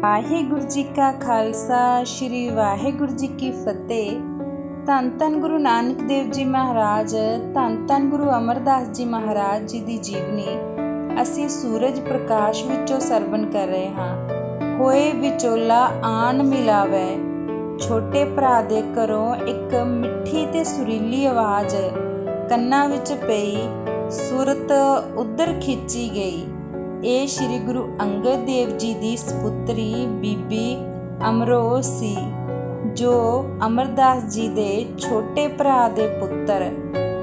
ਵਾਹਿਗੁਰੂ ਜੀ ਕਾ ਖਾਲਸਾ ਸ਼੍ਰੀ ਵਾਹਿਗੁਰੂ ਜੀ ਕੀ ਫਤਿਹ। ਧੰਨ ਧੰਨ ਗੁਰੂ ਨਾਨਕ ਦੇਵ ਜੀ ਮਹਾਰਾਜ, ਧੰਨ ਧੰਨ ਗੁਰੂ ਅਮਰਦਾਸ ਜੀ ਮਹਾਰਾਜ ਜੀ ਦੀ ਜੀਵਨੀ ਅਸੀਂ ਸੂਰਜ ਪ੍ਰਕਾਸ਼ ਵਿੱਚੋਂ ਸਰਵਣ ਕਰ ਰਹੇ ਹਾਂ। ਹੋਏ ਵਿਚੋਲਾ ਆਣ ਮਿਲਾਵੇ, ਛੋਟੇ ਭਰਾ ਦੇ ਘਰੋਂ ਇੱਕ ਮਿੱਠੀ ਤੇ ਸੁਰੀਲੀ ਆਵਾਜ਼ ਕੰਨਾਂ ਵਿੱਚ ਪਈ, ਸੁਰਤ ਉੱਧਰ ਖਿੱਚੀ ਗਈ। ਇਹ ਸ਼੍ਰੀ ਗੁਰੂ ਅੰਗਦ ਦੇਵ ਜੀ ਦੀ ਸਪੁੱਤਰੀ ਬੀਬੀ ਅਮਰੋ ਸੀ, ਜੋ ਅਮਰਦਾਸ ਜੀ ਦੇ ਛੋਟੇ ਭਰਾ ਦੇ ਪੁੱਤਰ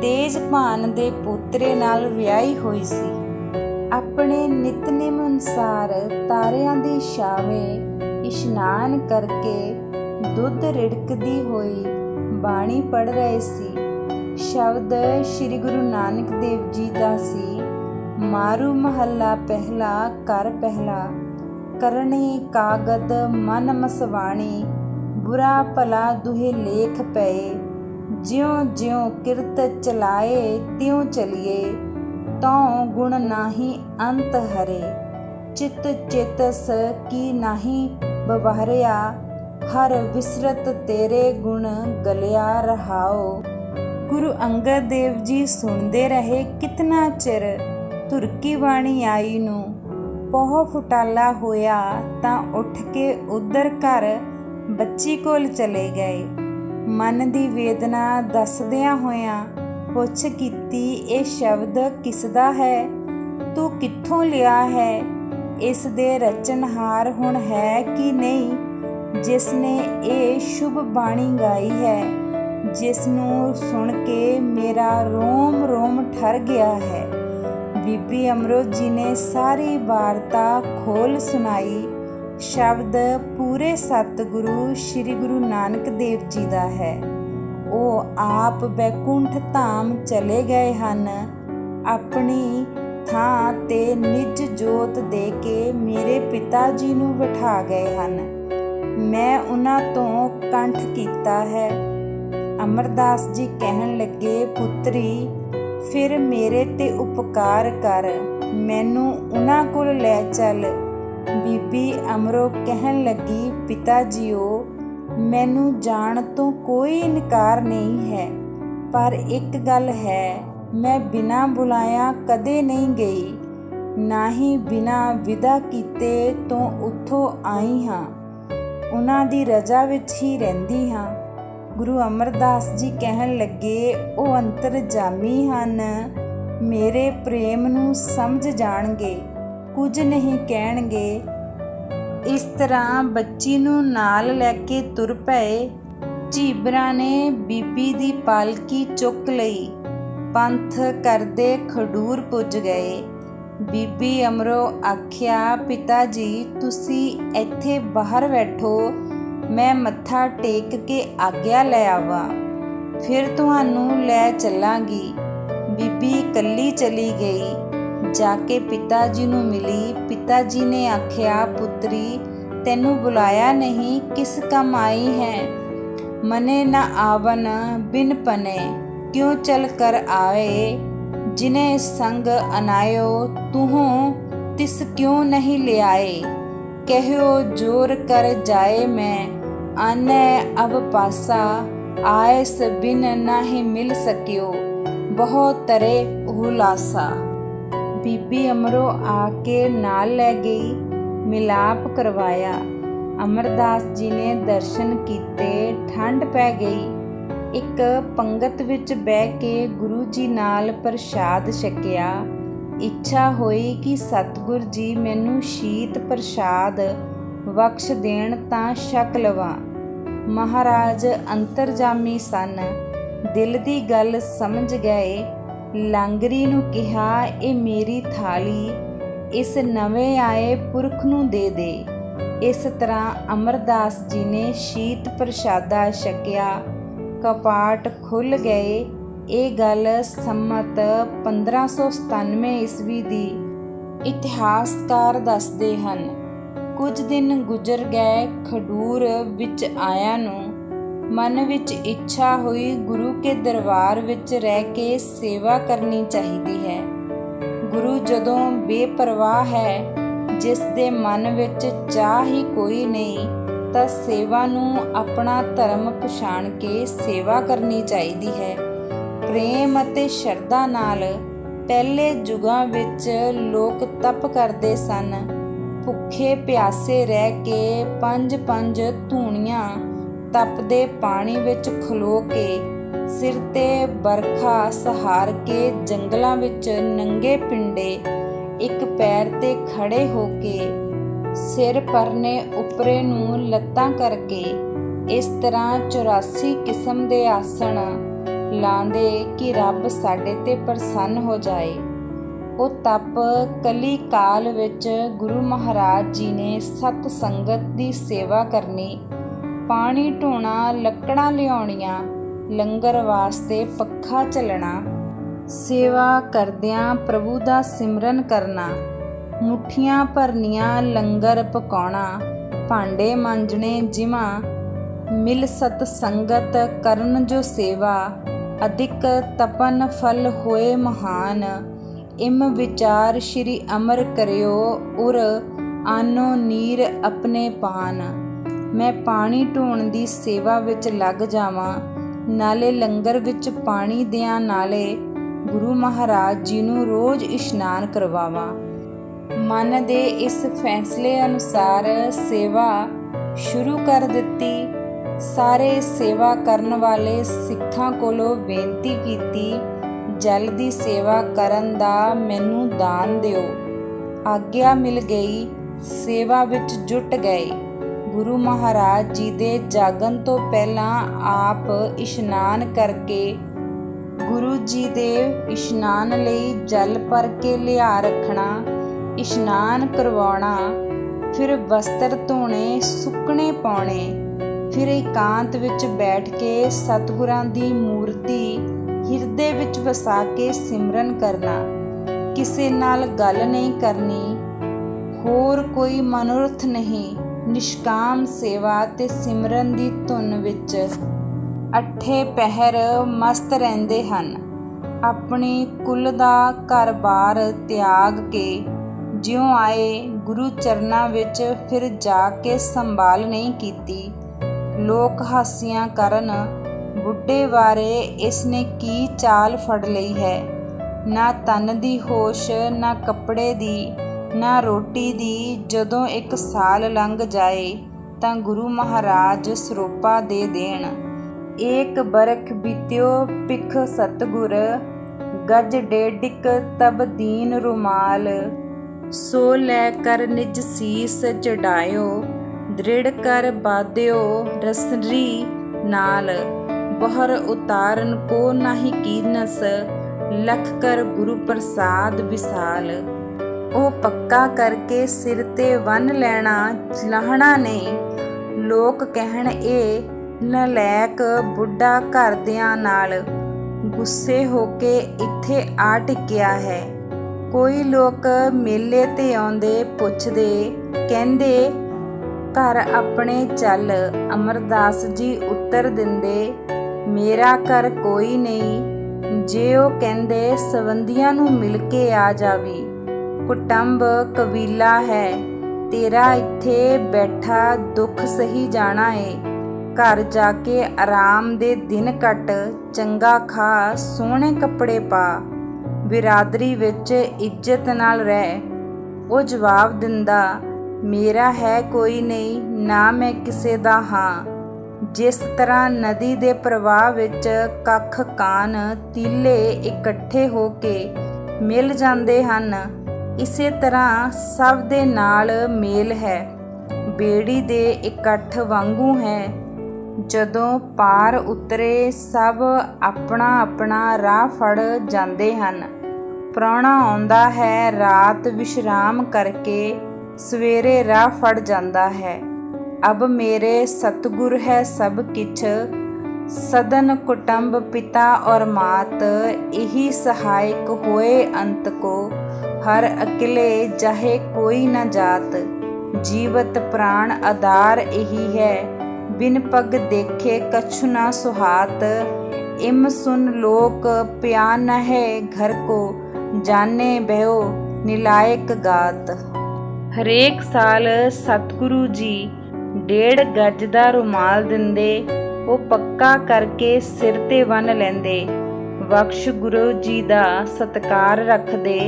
ਤੇਜਭਾਨ ਦੇ ਪੋਤਰੇ ਨਾਲ ਵਿਆਹੀ ਹੋਈ ਸੀ। ਆਪਣੇ ਨਿਤਨੇਮ ਅਨੁਸਾਰ ਤਾਰਿਆਂ ਦੀ ਛਾਵੇਂ ਇਸ਼ਨਾਨ ਕਰਕੇ ਦੁੱਧ ਰਿੜਕਦੀ ਹੋਈ ਬਾਣੀ ਪੜ੍ਹ ਰਹੇ ਸੀ। ਸ਼ਬਦ ਸ਼੍ਰੀ ਗੁਰੂ ਨਾਨਕ ਦੇਵ ਜੀ ਦਾ ਸੀ। ਮਾਰੂ ਮਹੱਲਾ ਪਹਿਲਾ ਘਰ ਪਹਿਲਾ, ਕਰਨੀ ਕਾਗਦ ਮਨ ਮਸਵਾਣੀ, ਬੁਰਾ ਭਲਾ ਦੁਹੇ ਲੇਖ ਪਏ, ਜਿਉਂ ਜਿਉਂ ਕਿਰਤ ਚਲਾਏ ਤਿਉਂ ਚਲੀਏ, ਤਉ ਗੁਣ ਨਾਹੀ ਅੰਤ ਹਰੇ, ਚਿਤ ਚੇਤਸ ਕੀ ਨਾਹੀ ਬਵਾਰਿਆ, ਹਰ ਵਿਸਰਤ ਤੇਰੇ ਗੁਣ ਗਲਿਆ ਰਹਾਓ। ਗੁਰੂ ਅੰਗਦ ਦੇਵ ਜੀ ਸੁਣਦੇ ਰਹੇ ਕਿਤਨਾ ਚਿਰ। ਧੁਰਕੀ ਬਾਣੀ ਆਈ ਨੂੰ ਪੋਹ ਫੁਟਾਲਾ ਹੋਇਆ ਤਾਂ ਉੱਠ ਕੇ ਉਧਰ ਘਰ ਬੱਚੀ ਕੋਲ ਚਲੇ ਗਏ। ਮਨ ਦੀ ਵੇਦਨਾ ਦੱਸਦਿਆਂ ਹੋਇਆਂ ਪੁੱਛ ਕੀਤੀ, ਇਹ ਸ਼ਬਦ ਕਿਸ ਦਾ ਹੈ? ਤੂੰ ਕਿੱਥੋਂ ਲਿਆ ਹੈ? ਇਸ ਦੇ ਰਚਨਹਾਰ ਹੁਣ ਹੈ ਕਿ ਨਹੀਂ, ਜਿਸ ਨੇ ਇਹ ਸ਼ੁਭ ਬਾਣੀ ਗਾਈ ਹੈ, ਜਿਸ ਨੂੰ ਸੁਣ ਕੇ ਮੇਰਾ ਰੋਮ ਰੋਮ ਠਰ ਗਿਆ ਹੈ। ਬੀਬੀ ਅਮਰੋ ਜੀ ਨੇ ਸਾਰੀ ਵਾਰਤਾ ਖੋਲ ਸੁਣਾਈ। ਸ਼ਬਦ ਪੂਰੇ ਸਤਿਗੁਰੂ ਸ਼੍ਰੀ ਗੁਰੂ ਨਾਨਕ ਦੇਵ ਜੀ ਦਾ ਹੈ। ਉਹ ਆਪ ਬੈਕੁੰਠ ਧਾਮ ਚਲੇ ਗਏ ਹਨ। ਆਪਣੀ ਥਾਂ ਤੇ ਨਿਜ ਜੋਤ ਦੇ ਕੇ ਮੇਰੇ ਪਿਤਾ ਜੀ ਨੂੰ ਬਿਠਾ ਗਏ ਹਨ। ਮੈਂ ਉਹਨਾਂ ਤੋਂ ਕੰਠ ਕੀਤਾ ਹੈ। ਅਮਰਦਾਸ ਜੀ ਕਹਿਣ ਲੱਗੇ, ਪੁੱਤਰੀ ਫਿਰ ਮੇਰੇ ਤੇ ਉਪਕਾਰ ਕਰ, ਮੈਨੂੰ ਉਹਨਾਂ ਕੋਲ ਲੈ ਚੱਲ। ਬੀਬੀ ਅਮਰੋ ਕਹਿਣ ਲੱਗੀ, ਪਿਤਾ ਜੀਓ, ਮੈਨੂੰ ਜਾਣ ਤੋਂ ਕੋਈ ਇਨਕਾਰ ਨਹੀਂ ਹੈ, ਪਰ ਇੱਕ ਗੱਲ ਹੈ, ਮੈਂ ਬਿਨਾਂ ਬੁਲਾਇਆ ਕਦੇ ਨਹੀਂ ਗਈ, ਨਾ ਹੀ ਬਿਨਾਂ ਵਿਦਾ ਕੀਤੇ ਤੋਂ ਉੱਥੋਂ ਆਈ ਹਾਂ। ਉਹਨਾਂ ਦੀ ਰਜ਼ਾ ਵਿੱਚ ਹੀ ਰਹਿੰਦੀ ਹਾਂ। ਗੁਰੂ ਅਮਰਦਾਸ ਜੀ ਕਹਿਣ ਲੱਗੇ, ਉਹ ਅੰਤਰਜਾਮੀ ਹਨ, ਮੇਰੇ ਪ੍ਰੇਮ ਨੂੰ ਸਮਝ ਜਾਣਗੇ, ਕੁਝ ਨਹੀਂ ਕਹਿਣਗੇ। ਇਸ ਤਰ੍ਹਾਂ ਬੱਚੀ ਨੂੰ ਨਾਲ ਲੈ ਕੇ ਤੁਰ ਪਏ। ਝੀਬਰਾਂ ਨੇ ਬੀਬੀ ਦੀ ਪਾਲਕੀ ਚੁੱਕ ਲਈ। ਪੰਥ ਕਰਦੇ ਖਡੂਰ ਪੁੱਜ ਗਏ। ਬੀਬੀ ਅਮਰੋ ਆਖਿਆ, ਪਿਤਾ ਜੀ ਤੁਸੀਂ ਇੱਥੇ ਬਾਹਰ ਬੈਠੋ, ਮੈਂ ਮੱਥਾ ਟੇਕ ਕੇ ਆਗਿਆ ਲੈ ਆਵਾਂ, ਫਿਰ ਤੁਹਾਨੂੰ ਲੈ ਚੱਲਾਂਗੀ। ਬੀਬੀ ਇਕੱਲੀ ਚਲੀ ਗਈ। ਜਾ ਕੇ ਪਿਤਾ ਜੀ ਨੂੰ ਮਿਲੀ। ਪਿਤਾ ਜੀ ਨੇ ਆਖਿਆ, ਪੁੱਤਰੀ ਤੈਨੂੰ ਬੁਲਾਇਆ ਨਹੀਂ, ਕਿਸ ਕੰਮ ਆਈ ਹੈ? ਮਨੇ ਨਾ ਆਵਨ ਬਿਨ ਪਨੇ, ਕਿਉਂ ਚਲ ਕਰ ਆਏ, ਜਿਨੇ ਸੰਗ ਅਨਾਇਓ ਤੂਹੋਂ ਤਿਸ ਕਿਉਂ ਨਹੀਂ ਲਿਆਏ, ਕਹਿਓ ਜੋਰ ਕਰ ਜਾਏ ਮੈਂ, ਆਨੈ ਅਬ ਪਾਸਾ, ਆਇਸ ਬਿਨ ਨਾਹੀਂ ਮਿਲ ਸਕਿਓ, ਬਹੁਤ ਤਰੇ ਹੁਲਾਸਾ। ਬੀਬੀ ਅਮਰੋ ਆ ਕੇ ਨਾਲ ਲੈ ਗਈ, ਮਿਲਾਪ ਕਰਵਾਇਆ। ਅਮਰਦਾਸ ਜੀ ਨੇ ਦਰਸ਼ਨ ਕੀਤੇ। ਠੰਡ ਪੈ ਗਈ। ਇੱਕ ਪੰਗਤ ਵਿੱਚ ਬਹਿ ਕੇ ਗੁਰੂ ਜੀ ਨਾਲ ਪ੍ਰਸ਼ਾਦ ਛਕਿਆ। ਇੱਛਾ ਹੋਈ ਕਿ ਸਤਿਗੁਰ ਜੀ ਮੈਨੂੰ ਸ਼ੀਤ ਪ੍ਰਸ਼ਾਦ ਬਖਸ਼ ਦੇਣ ਤਾਂ ਛਕ ਲਵਾਂ। ਮਹਾਰਾਜ ਅੰਤਰਜਾਮੀ ਸਨ, ਦਿਲ ਦੀ ਗੱਲ ਸਮਝ ਗਏ। ਲਾਂਗਰੀ ਨੂੰ ਕਿਹਾ, ਇਹ ਮੇਰੀ ਥਾਲੀ ਇਸ ਨਵੇਂ ਆਏ ਪੁਰਖ ਨੂੰ ਦੇ ਦੇ। ਇਸ ਤਰ੍ਹਾਂ ਅਮਰਦਾਸ ਜੀ ਨੇ ਸ਼ੀਤ ਪ੍ਰਸ਼ਾਦਾ ਛਕਿਆ। ਕਪਾਟ ਖੁੱਲ੍ਹ ਗਏ। ਇਹ ਗੱਲ ਸੰਮਤ 1597 ਈਸਵੀ ਦੀ ਇਤਿਹਾਸਕਾਰ ਦੱਸਦੇ ਹਨ। ਕੁਝ ਦਿਨ ਗੁਜ਼ਰ ਗਏ। ਖਡੂਰ ਵਿੱਚ ਆਇਆਂ ਨੂੰ ਮਨ ਵਿੱਚ ਇੱਛਾ ਹੋਈ, ਗੁਰੂ ਕੇ ਦਰਬਾਰ ਵਿੱਚ ਰਹਿ ਕੇ ਸੇਵਾ ਕਰਨੀ ਚਾਹੀਦੀ ਹੈ। ਗੁਰੂ ਜਦੋਂ ਬੇਪਰਵਾਹ ਹੈ, ਜਿਸ ਦੇ ਮਨ ਵਿੱਚ ਚਾਹ ਹੀ ਕੋਈ ਨਹੀਂ, ਤਾਂ ਸੇਵਾ ਨੂੰ ਆਪਣਾ ਧਰਮ ਪਛਾਣ ਕੇ ਸੇਵਾ ਕਰਨੀ ਚਾਹੀਦੀ ਹੈ। ਪ੍ਰੇਮ ਅਤੇ ਸ਼ਰਧਾ ਨਾਲ ਪਹਿਲੇ ਯੁਗਾਂ ਵਿੱਚ ਲੋਕ ਤਪ ਕਰਦੇ ਸਨ। ਭੁੱਖੇ ਪਿਆਸੇ ਰਹਿ ਕੇ 5-5 ਧੂਣੀਆਂ ਤਪਦੇ ਪਾਣੀ ਵਿੱਚ ਖਲੋ ਕੇ, ਸਿਰ ਤੇ ਬਰਖਾ ਸਹਾਰ ਕੇ, ਜੰਗਲਾਂ ਵਿੱਚ ਨੰਗੇ ਪਿੰਡੇ ਇੱਕ ਪੈਰ ਤੇ ਖੜੇ ਹੋ ਕੇ, ਸਿਰ ਪਰਨੇ ਉੱਪਰੇ ਨੂੰ ਲੱਤਾਂ ਕਰਕੇ, ਇਸ ਤਰ੍ਹਾਂ 84 ਕਿਸਮ ਦੇ ਆਸਣ ਲਾਉਂਦੇ ਕਿ ਰੱਬ ਸਾਡੇ ਤੇ ਪ੍ਰਸੰਨ ਹੋ ਜਾਏ। ਉਹ ਤਪ ਕਲੀ ਕਾਲ ਵਿੱਚ ਗੁਰੂ ਮਹਾਰਾਜ ਜੀ ਨੇ ਸਤ ਸੰਗਤ ਦੀ ਸੇਵਾ ਕਰਨੀ, ਪਾਣੀ ਢੋਣਾ, ਲੱਕੜਾਂ ਲਿਆਉਣੀਆਂ, ਲੰਗਰ ਵਾਸਤੇ ਪੱਖਾ ਝੱਲਣਾ, ਸੇਵਾ ਕਰਦਿਆਂ ਪ੍ਰਭੂ ਦਾ ਸਿਮਰਨ ਕਰਨਾ, ਮੁੱਠੀਆਂ ਭਰਨੀਆਂ ਲੰਗਰ ਪਕਾਉਣਾ, ਭਾਂਡੇ ਮਾਂਜਣੇ, ਜਿਮਾ ਮਿਲ ਸਤ ਸੰਗਤ ਕਰਨ ਜੋ ਸੇਵਾ, ਅਧਿਕ ਤਪਨ ਫਲ ਹੋਏ ਮਹਾਨ, ਇਮ ਵਿਚਾਰ ਸ਼੍ਰੀ ਅਮਰ ਕਰਿਓ, ਉਰ ਆਨੋ ਨੀਰ ਆਪਣੇ ਪਾਨ। ਮੈਂ ਪਾਣੀ ਢੋਣ ਦੀ ਸੇਵਾ ਵਿੱਚ ਲੱਗ ਜਾਵਾਂ, ਨਾਲੇ ਲੰਗਰ ਵਿੱਚ ਪਾਣੀ ਦਿਆਂ, ਨਾਲੇ ਗੁਰੂ ਮਹਾਰਾਜ ਜੀ ਨੂੰ ਰੋਜ਼ ਇਸ਼ਨਾਨ ਕਰਵਾਵਾਂ। ਮਨ ਦੇ ਇਸ ਫੈਸਲੇ ਅਨੁਸਾਰ ਸੇਵਾ ਸ਼ੁਰੂ ਕਰ ਦਿੱਤੀ। ਸਾਰੇ ਸੇਵਾ ਕਰਨ ਵਾਲੇ ਸਿੱਖਾਂ ਕੋਲੋਂ ਬੇਨਤੀ ਕੀਤੀ, ਜਲ ਦੀ ਸੇਵਾ ਕਰਨ ਦਾ ਮੈਨੂੰ ਦਾਨ ਦਿਓ। ਆਗਿਆ ਮਿਲ ਗਈ, ਸੇਵਾ ਵਿੱਚ ਜੁਟ ਗਏ। ਗੁਰੂ ਮਹਾਰਾਜ ਜੀ ਦੇ ਜਾਗਣ ਤੋਂ ਪਹਿਲਾਂ ਆਪ ਇਸ਼ਨਾਨ ਕਰਕੇ, ਗੁਰੂ ਜੀ ਦੇ ਇਸ਼ਨਾਨ ਲਈ ਜਲ ਭਰ ਕੇ ਲਿਆ ਰੱਖਣਾ, ਇਸ਼ਨਾਨ ਕਰਵਾਉਣਾ, ਫਿਰ ਵਸਤਰ ਧੋਣੇ, ਸੁੱਕਣੇ ਪਾਉਣੇ, ਫਿਰ ਇਕਾਂਤ ਵਿੱਚ ਬੈਠ ਕੇ ਸਤਿਗੁਰਾਂ ਦੀ ਮੂਰਤੀ ਹਿਰਦੇ ਵਿੱਚ ਵਸਾ ਕੇ ਸਿਮਰਨ ਕਰਨਾ। ਕਿਸੇ ਨਾਲ ਗੱਲ ਨਹੀਂ ਕਰਨੀ, ਹੋਰ ਕੋਈ ਮਨੋਰਥ ਨਹੀਂ। ਨਿਸ਼ਕਾਮ ਸੇਵਾ ਤੇ ਸਿਮਰਨ ਦੀ ਧੁਨ ਵਿੱਚ ਅੱਠੇ ਪਹਿਰ ਮਸਤ ਰਹਿੰਦੇ ਹਨ। ਆਪਣੀ ਕੁੱਲ ਦਾ ਘਰ-ਬਾਰ ਤਿਆਗ ਕੇ ਜਿਉਂ ਆਏ, ਗੁਰੂ ਚਰਨਾਂ ਵਿੱਚ ਫਿਰ ਜਾ ਕੇ ਸੰਭਾਲ ਨਹੀਂ ਕੀਤੀ। ਲੋਕ ਹਾਸਿਆਂ ਕਰਨ, ਬੁੱਢੇ ਬਾਰੇ ਇਸ ਨੇ ਕੀ ਚਾਲ ਫੜ ਲਈ ਹੈ। ਨਾ ਤਨ ਦੀ ਹੋਸ਼, ਨਾ ਕੱਪੜੇ ਦੀ, ਨਾ ਰੋਟੀ ਦੀ। ਜਦੋਂ 1 ਸਾਲ ਲੰਘ ਜਾਏ ਤਾਂ ਗੁਰੂ ਮਹਾਰਾਜ ਸਰੋਪਾ ਦੇ ਦੇਣ। ਏਕ ਬਰਖ ਬੀਤਿਓ ਪਿਖ ਸਤਿਗੁਰ, ਗਜ ਡੇਢਿਕ ਤਬ ਦੀਨ ਰੁਮਾਲ। ਸੋ ਲੈ ਕਰ ਨਿਜ ਸੀਸ ਚੜਾਇਓ, ਦ੍ਰਿੜ ਕਰ ਬਾਧਿਓ ਰਸਰੀ ਨਾਲ। ਬਹਰ ਉਤਾਰਨ ਕੋ ਨਾਹੀ ਕੀਨਸ, ਲਖ ਕਰ ਗੁਰੂ ਪ੍ਰਸਾਦ ਵਿਸਾਲ। ਉਹ ਪੱਕਾ ਕਰਕੇ ਸਿਰ ਤੇ ਬੰਨ੍ਹ ਲੈਣਾ, ਲਾਹਣਾ ਨਹੀਂ। ਲੋਕ ਕਹਿਣ ਇਹ ਨਲੈਕ ਬੁੱਢਾ ਘਰਦਿਆਂ ਨਾਲ ਗੁੱਸੇ ਹੋ ਕੇ ਇੱਥੇ ਆ ਟਿਕਿਆ ਹੈ। ਕੋਈ ਲੋਕ ਮੇਲੇ ਤੇ ਆਉਂਦੇ, ਪੁੱਛਦੇ, ਕਹਿੰਦੇ ਘਰ ਆਪਣੇ ਚੱਲ। ਅਮਰਦਾਸ ਜੀ ਉੱਤਰ ਦਿੰਦੇ, ਮੇਰਾ ਘਰ ਕੋਈ ਨਹੀਂ। ਜੇ ਉਹ ਕਹਿੰਦੇ ਸੰਬੰਧੀਆਂ ਨੂੰ ਮਿਲ ਕੇ ਆ ਜਾਵੀ, ਕੁਟੰਬ ਕਬੀਲਾ ਹੈ ਤੇਰਾ, ਇੱਥੇ ਬੈਠਾ ਦੁੱਖ ਸਹੀ ਜਾਣਾ ਏ। ਘਰ ਜਾ ਕੇ ਆਰਾਮ ਦੇ ਦਿਨ ਕੱਟ, ਚੰਗਾ ਖਾ, ਸੋਹਣੇ ਕੱਪੜੇ ਪਾ, ਬਿਰਾਦਰੀ ਵਿੱਚ ਇੱਜ਼ਤ ਨਾਲ ਰਹਿ। ਉਹ ਜਵਾਬ ਦਿੰਦਾ, ਮੇਰਾ ਹੈ ਕੋਈ ਨਹੀਂ, ਨਾ ਮੈਂ ਕਿਸੇ ਦਾ ਹਾਂ। ਜਿਸ ਤਰ੍ਹਾਂ ਨਦੀ ਦੇ ਪ੍ਰਵਾਹ ਵਿੱਚ ਕੱਖ ਕਾਨ ਤੀਲੇ ਇਕੱਠੇ ਹੋ ਕੇ ਮਿਲ ਜਾਂਦੇ ਹਨ, ਇਸੇ ਤਰ੍ਹਾਂ ਸਭ ਦੇ ਨਾਲ ਮੇਲ ਹੈ, ਬੇੜੀ ਦੇ ਇਕੱਠ ਵਾਂਗੂ ਹੈ। ਜਦੋਂ ਪਾਰ ਉਤਰੇ ਸਭ ਆਪਣਾ ਆਪਣਾ ਰਾਹ ਫੜ ਜਾਂਦੇ ਹਨ। ਪ੍ਰਾਹੁਣਾ ਆਉਂਦਾ ਹੈ, ਰਾਤ ਵਿਸ਼ਰਾਮ ਕਰਕੇ ਸਵੇਰੇ ਰਾਹ ਫੜ ਜਾਂਦਾ ਹੈ। ਅਬ ਮੇਰੇ ਸਤਿਗੁਰ ਹੈ ਸਭ ਕਿਛ, ਸਦਨ ਕੁਟੰਬ ਪਿਤਾ ਔਰ ਮਾਤ। ਇਹੀ ਸਹਾਇਕ ਹੋਏ ਅੰਤ ਕੋ, ਹਰ ਅਕਲੇ ਜਾਹੇ ਕੋਈ ਨਾ ਜਾਤ। ਜੀਵਤ ਪ੍ਰਾਣ ਆਧਾਰ ਇਹੀ ਹੈ, ਬਿਨ ਪਗ ਦੇਖੇ ਕਛੁ ਨਾ ਸੁਹਾਤ। ਇਮ ਸੁਨ ਲੋਕ ਪਿਆ ਨ ਹੈ ਘਰ ਕੋ, ਜਾਨੇ ਬਹਿਓ ਨਿਲਾਇਕ ਗਾਤ। ਹਰੇਕ ਸਾਲ ਸਤਿਗੁਰੂ ਜੀ 1.5 ਗਜ ਦਾ ਰੁਮਾਲ ਦਿੰਦੇ, ਉਹ ਪੱਕਾ ਕਰਕੇ ਸਿਰ ਤੇ ਬੰਨ੍ਹ ਲੈਂਦੇ। ਬਖਸ਼ ਗੁਰੂ ਜੀ ਦਾ ਸਤਿਕਾਰ ਰੱਖਦੇ,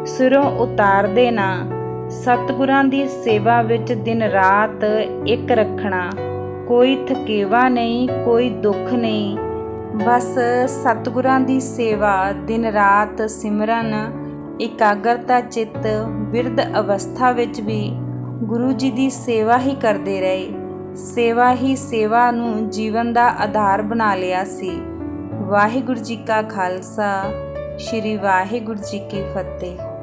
ਸਿਰੋਂ ਉਤਾਰਦੇ ਨਾ। ਸਤਿਗੁਰਾਂ ਦੀ ਸੇਵਾ ਵਿੱਚ ਦਿਨ ਰਾਤ ਇੱਕ ਰੱਖਣਾ, ਕੋਈ ਥਕੇਵਾ ਨਹੀਂ, ਕੋਈ ਦੁੱਖ ਨਹੀਂ। ਬਸ ਸਤਿਗੁਰਾਂ ਦੀ ਸੇਵਾ, ਦਿਨ ਰਾਤ ਸਿਮਰਨ, ਇਕਾਗਰਤਾ ਚਿੱਤ, ਬਿਰਧ ਅਵਸਥਾ ਵਿੱਚ ਵੀ ਗੁਰੂ ਜੀ ਦੀ ਸੇਵਾ ਹੀ ਕਰਦੇ ਰਹੇ। ਸੇਵਾ ਹੀ ਸੇਵਾ ਨੂੰ ਜੀਵਨ ਦਾ ਆਧਾਰ ਬਣਾ ਲਿਆ ਸੀ। ਵਾਹਿਗੁਰੂ ਜੀ ਕਾ ਖਾਲਸਾ, ਸ਼੍ਰੀ ਵਾਹਿਗੁਰੂ ਜੀ ਕੀ ਫਤਿਹ।